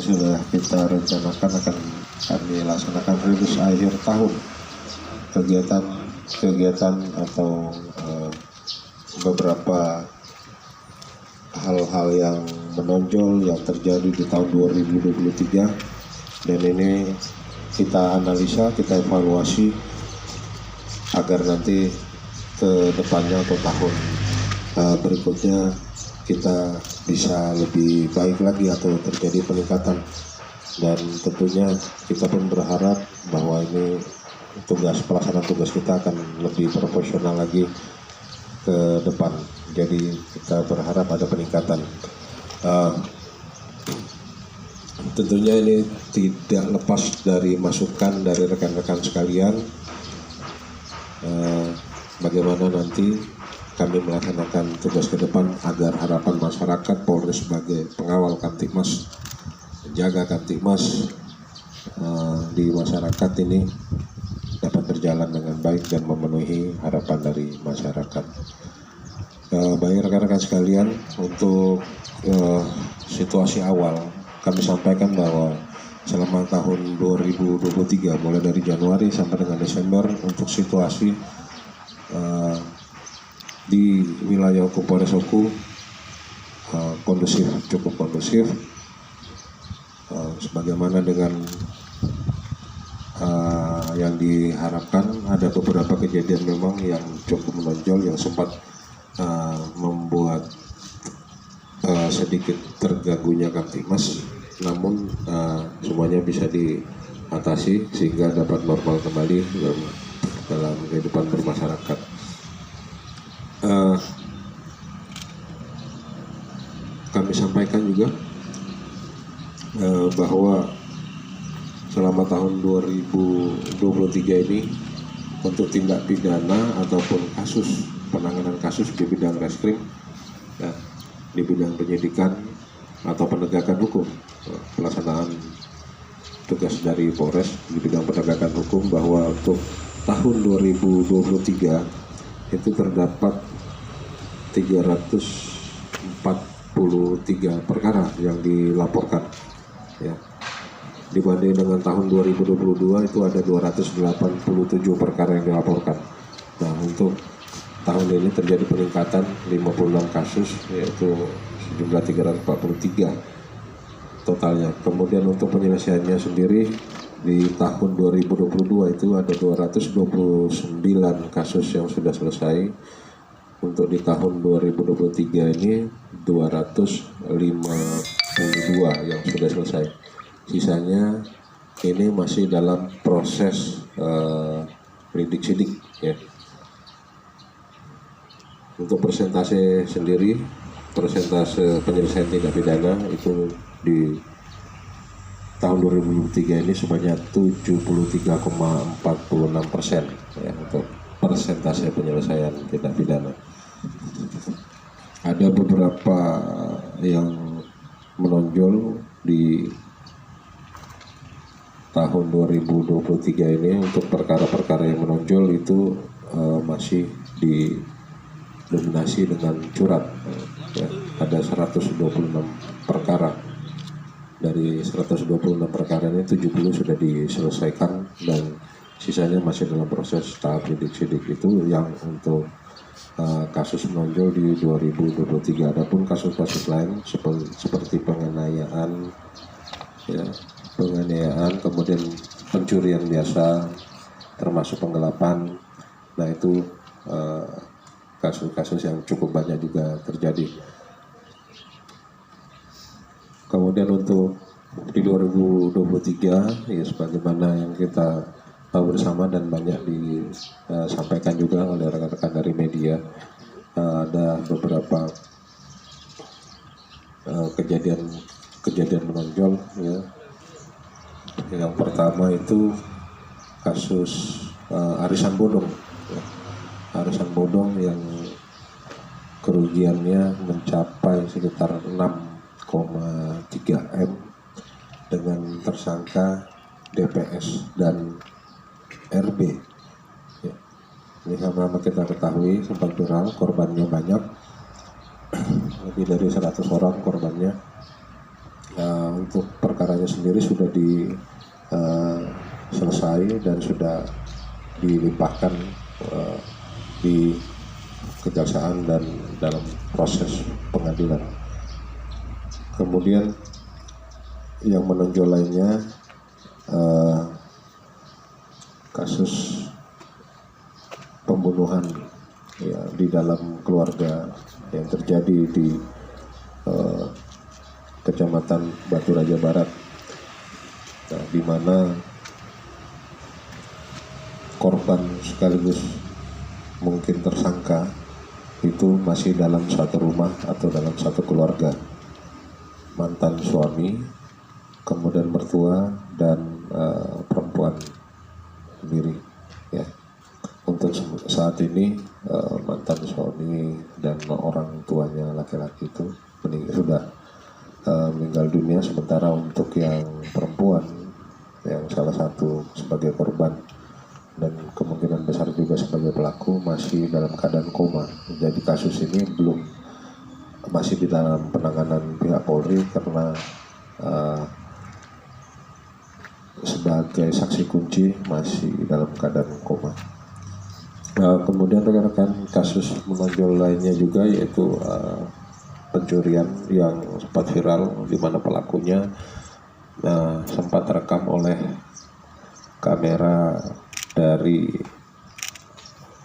sudah kita rencanakan akan kami laksanakan rilis akhir tahun. Kegiatan atau beberapa hal-hal yang menonjol yang terjadi di tahun 2023, dan ini kita analisa, kita evaluasi agar nanti ke depannya atau tahun berikutnya kita bisa lebih baik lagi atau terjadi peningkatan. Dan tentunya kita pun berharap bahwa ini pelaksanaan tugas kita akan lebih profesional lagi ke depan. Jadi kita berharap ada peningkatan. Tentunya ini tidak lepas dari masukan dari rekan-rekan sekalian, bagaimana nanti kami melaksanakan tugas ke depan agar harapan masyarakat Polres sebagai pengawal Kamtibmas, menjaga Kamtibmas di masyarakat ini dapat berjalan dengan baik dan memenuhi harapan dari masyarakat. Baik rekan-rekan sekalian, untuk situasi awal kami sampaikan bahwa selama tahun 2023 mulai dari Januari sampai dengan Desember, untuk situasi di wilayah hukum Polres Oku cukup kondusif, sebagaimana dengan yang diharapkan. Ada beberapa kejadian memang yang cukup menonjol yang sempat membuat sedikit terganggunya Kamtibmas, namun semuanya bisa diatasi sehingga dapat normal kembali dalam kehidupan bermasyarakat. Kami sampaikan juga bahwa selama tahun 2023 ini untuk tindak pidana ataupun penanganan kasus di bidang reskrim, di bidang penyidikan atau penegakan hukum, pelaksanaan tugas dari Polres di bidang penegakan hukum, bahwa untuk tahun 2023 itu terdapat 343 perkara yang dilaporkan, ya. Dibanding dengan tahun 2022 itu ada 287 perkara yang dilaporkan. Nah, untuk tahun ini terjadi peningkatan 56 kasus, yaitu sejumlah 343 totalnya. Kemudian untuk penyelesaiannya sendiri di tahun 2022 itu ada 229 kasus yang sudah selesai. Untuk di tahun 2023 ini 252 yang sudah selesai. Sisanya ini masih dalam proses lidik-sidik, ya. Untuk persentase sendiri, persentase penyelesaian tindak pidana itu di tahun 2023 ini sebanyak 73,46%, ya, untuk persentase penyelesaian tindak pidana. Ada beberapa yang menonjol di tahun 2023 ini. Untuk perkara-perkara yang menonjol itu masih didominasi dengan curat, ya. Ada 126 perkara. Dari 126 perkara ini 70 sudah diselesaikan dan sisanya masih dalam proses tahap lidik-sidik. Itu yang untuk kasus menonjol di 2023. Adapun kasus-kasus lain seperti penganiayaan, ya, kemudian pencurian biasa, termasuk penggelapan. Nah, itu kasus-kasus yang cukup banyak juga terjadi. Kemudian untuk di 2023, ya, sebagaimana yang kita tahu bersama dan banyak disampaikan juga oleh rekan-rekan dari media, ada beberapa kejadian menonjol, ya. Yang pertama itu kasus arisan bodong, ya. Arisan bodong yang kerugiannya mencapai sekitar 6,3 M dengan tersangka DPS dan RB, ya. Ini sama-sama kita ketahui sempat viral, korbannya banyak, lebih dari 100 orang korbannya. Untuk perkara perkaranya sendiri sudah selesai dan sudah dilimpahkan di kejaksaan dan dalam proses pengadilan. Kemudian yang menonjol lainnya kasus pembunuhan ya, di dalam keluarga yang terjadi di Kecamatan Batu Raja Barat, nah, di mana korban sekaligus mungkin tersangka itu masih dalam satu rumah atau dalam satu keluarga, mantan suami, kemudian mertua dan perempuan sendiri ya. Untuk saat ini mantan suami dan orang tuanya laki-laki itu sudah meninggal dunia, sementara untuk yang perempuan yang salah satu sebagai korban dan kemungkinan besar juga sebagai pelaku masih dalam keadaan koma. Jadi kasus ini masih di dalam penanganan pihak Polri karena sebagai saksi kunci masih dalam keadaan koma. Kemudian rekan-rekan, kasus menonjol lainnya juga yaitu pencurian yang sempat viral di mana pelakunya sempat terekam oleh kamera dari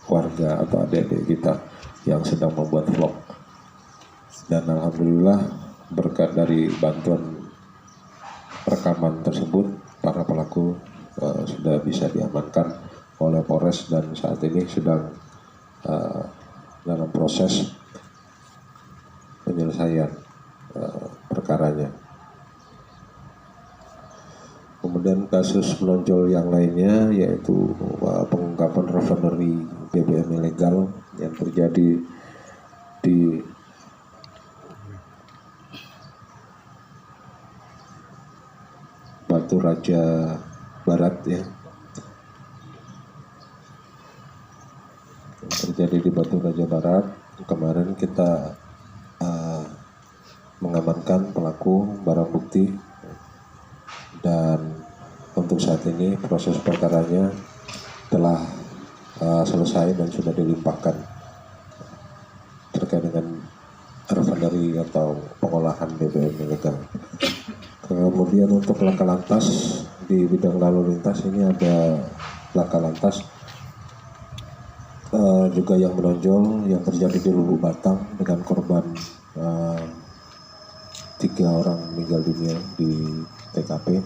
warga atau adik-adik kita yang sedang membuat vlog. Dan alhamdulillah berkat dari bantuan rekaman tersebut para pelaku sudah bisa diamankan oleh Polres dan saat ini sedang dalam proses penyelesaian perkaranya. Kemudian kasus menonjol yang lainnya yaitu pengungkapan refinery BBM ilegal yang terjadi di Batu Raja Barat ya. Terjadi di Batu Raja Barat. Kemarin kita mengamankan pelaku, barang bukti, dan untuk saat ini proses perkaranya telah selesai dan sudah dilimpahkan terkait dengan refinery atau pengolahan BBM ilegal. Kemudian untuk laka lantas di bidang lalu lintas ini ada laka lantas juga yang menonjol yang terjadi di Lubuk Batang dengan korban 3 orang meninggal dunia di TKP.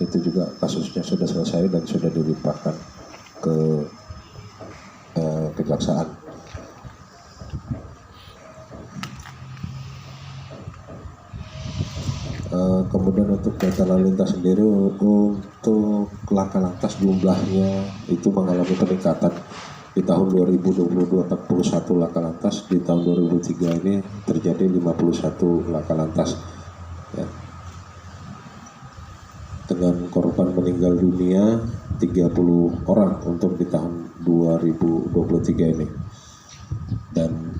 Itu juga kasusnya sudah selesai dan sudah dilimpahkan ke kejaksaan. Kemudian untuk data lalu lintas sendiri, untuk laka lantas jumlahnya itu mengalami peningkatan. Di tahun 2022 41 laka lantas, di tahun 2003 ini terjadi 51 laka lantas ya. Dengan korban meninggal dunia 30 orang untuk di tahun 2023 ini. Dan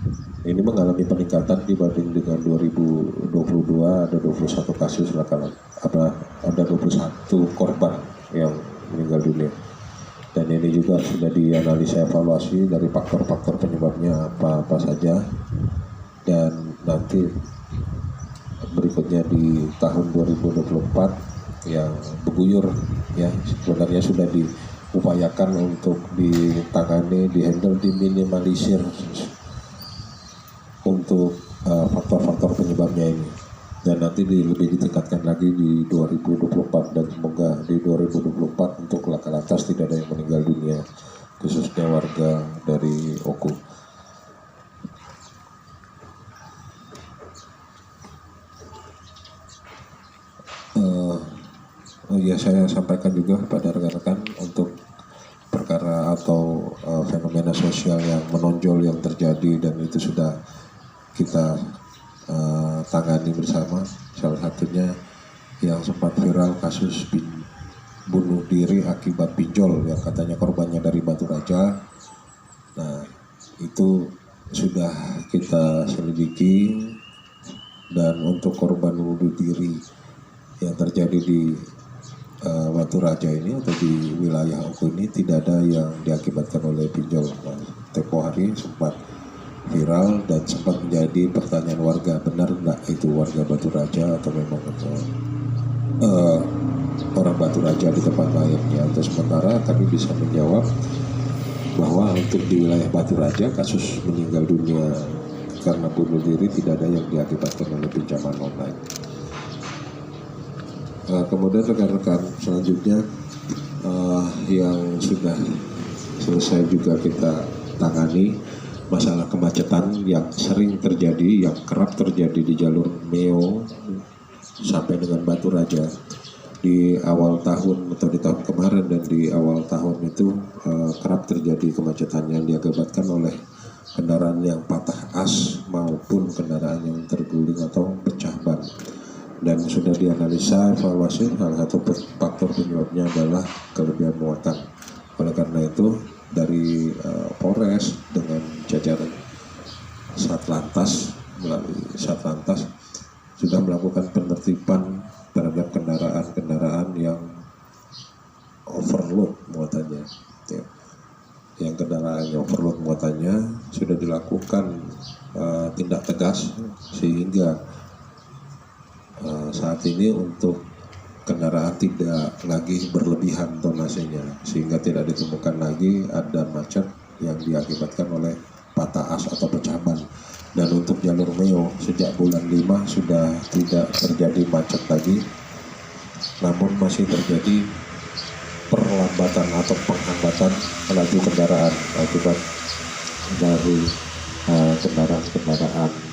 ini mengalami peningkatan dibanding dengan 2022, ada 21 kasus laka lantas, ada 21 korban yang meninggal dunia. Dan ini juga sudah dianalisa evaluasi dari faktor-faktor penyebabnya apa saja. Dan nanti berikutnya di tahun 2024 yang berguyur ya, sebenarnya sudah diupayakan untuk ditangani, dihandle, diminimalisir untuk faktor-faktor penyebabnya ini. Dan nanti lebih ditingkatkan lagi di 2024 dan semoga di 2024 untuk laka lantas tidak ada yang meninggal dunia, khususnya warga dari Oku. Saya sampaikan juga kepada rekan-rekan untuk perkara atau fenomena sosial yang menonjol yang terjadi dan itu sudah kita tangani bersama. Salah satunya yang sempat viral kasus bunuh diri akibat pinjol yang katanya korbannya dari Batu Raja. Nah, itu sudah kita selidiki, dan untuk korban bunuh diri yang terjadi di Batu Raja ini atau di wilayah Oku ini tidak ada yang diakibatkan oleh pinjol. Tempo hari sempat viral dan sempat menjadi pertanyaan warga, benar nggak itu warga Batu Raja atau memang orang Batu Raja di tempat lainnya. Untuk sementara kami bisa menjawab bahwa untuk di wilayah Batu Raja kasus meninggal dunia karena bunuh diri tidak ada yang diakibatkan oleh pinjaman online. Kemudian rekan-rekan selanjutnya yang sudah selesai juga kita tangani masalah kemacetan yang sering terjadi, yang kerap terjadi di jalur Meo sampai dengan Batu Raja di awal tahun atau di tahun kemarin dan di awal tahun itu kerap terjadi kemacetan yang diakibatkan oleh kendaraan yang patah as maupun kendaraan yang terguling atau pecah ban. Dan sudah dianalisa evaluasi, salah satu faktor penyebabnya adalah kelebihan muatan. Oleh karena itu dari Polres dengan jajaran Satlantas melalui Satlantas sudah melakukan penertiban terhadap kendaraan-kendaraan yang overload muatannya. Ya. Yang kendaraan yang overload muatannya sudah dilakukan tindak tegas sehingga saat ini untuk kendaraan tidak lagi berlebihan tonasenya sehingga tidak ditemukan lagi ada macet yang diakibatkan oleh patah as atau pecah ban. Dan untuk jalur Meo sejak bulan 5 sudah tidak terjadi macet lagi, namun masih terjadi perlambatan atau penghambatan laju kendaraan akibat dari kendaraan-kendaraan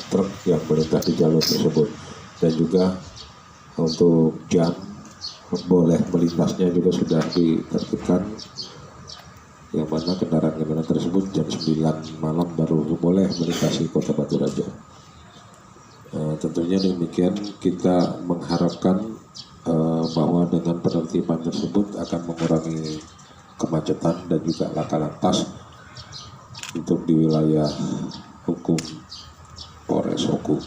truk yang melintas di jalur tersebut. Dan juga untuk jam boleh melintasnya juga sudah ditertibkan, yang mana kendaraan-kendaraan tersebut jam 9 malam baru boleh melintasi Kota Batu Raja. Tentunya demikian kita mengharapkan bahwa dengan penertiban tersebut akan mengurangi kemacetan dan juga laka lantas untuk di wilayah hukum Polres Oku.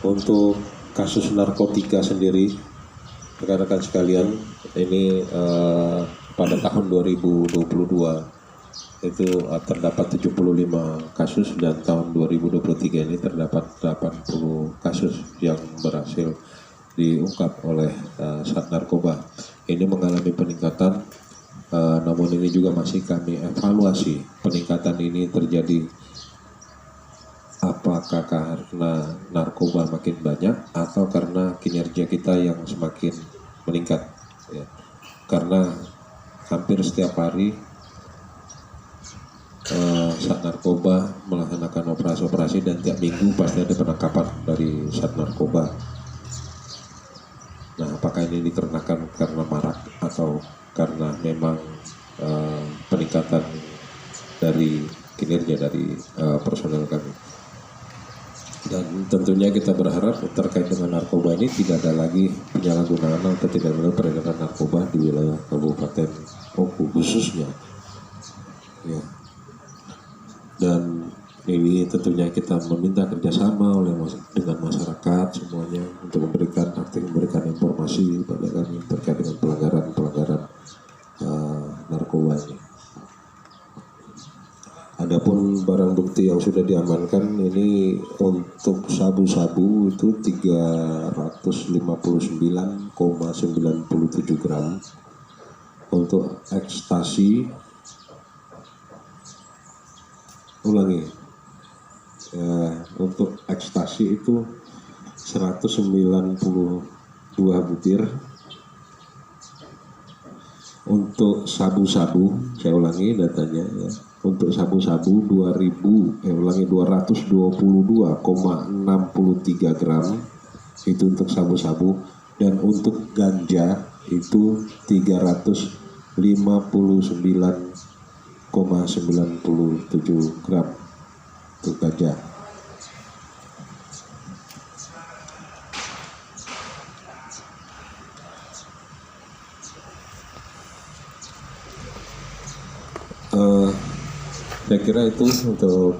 Untuk kasus narkotika sendiri, rekan-rekan sekalian, ini pada tahun 2022 itu terdapat 75 kasus dan tahun 2023 ini terdapat 80 kasus yang berhasil diungkap oleh Sat Narkoba. Ini mengalami peningkatan, namun ini juga masih kami evaluasi. Peningkatan ini terjadi apakah karena narkoba makin banyak atau karena kinerja kita yang semakin meningkat, ya. Karena hampir setiap hari Sat Narkoba melaksanakan operasi-operasi dan tiap minggu pasti ada penangkapan dari Sat Narkoba. Nah, apakah ini dikarenakan karena marak atau karena memang peningkatan dari kinerja dari personel kami? Dan tentunya kita berharap terkait dengan narkoba ini tidak ada lagi penyalahgunaan atau tidak ada peredaran narkoba di wilayah Kabupaten Oku khususnya, ya. Dan ini tentunya kita meminta kerjasama dengan masyarakat semuanya untuk memberikan informasi pada kami terkait dengan pelanggaran narkoba ini. Adapun barang bukti yang sudah diamankan ini untuk sabu-sabu itu 359,97 gram, untuk ekstasi untuk ekstasi itu 192 butir. Untuk sabu-sabu, saya ulangi datanya ya. Untuk sabu-sabu 222,63 gram itu untuk sabu-sabu, dan untuk ganja itu 359,97 gram untuk ganja. Saya kira itu untuk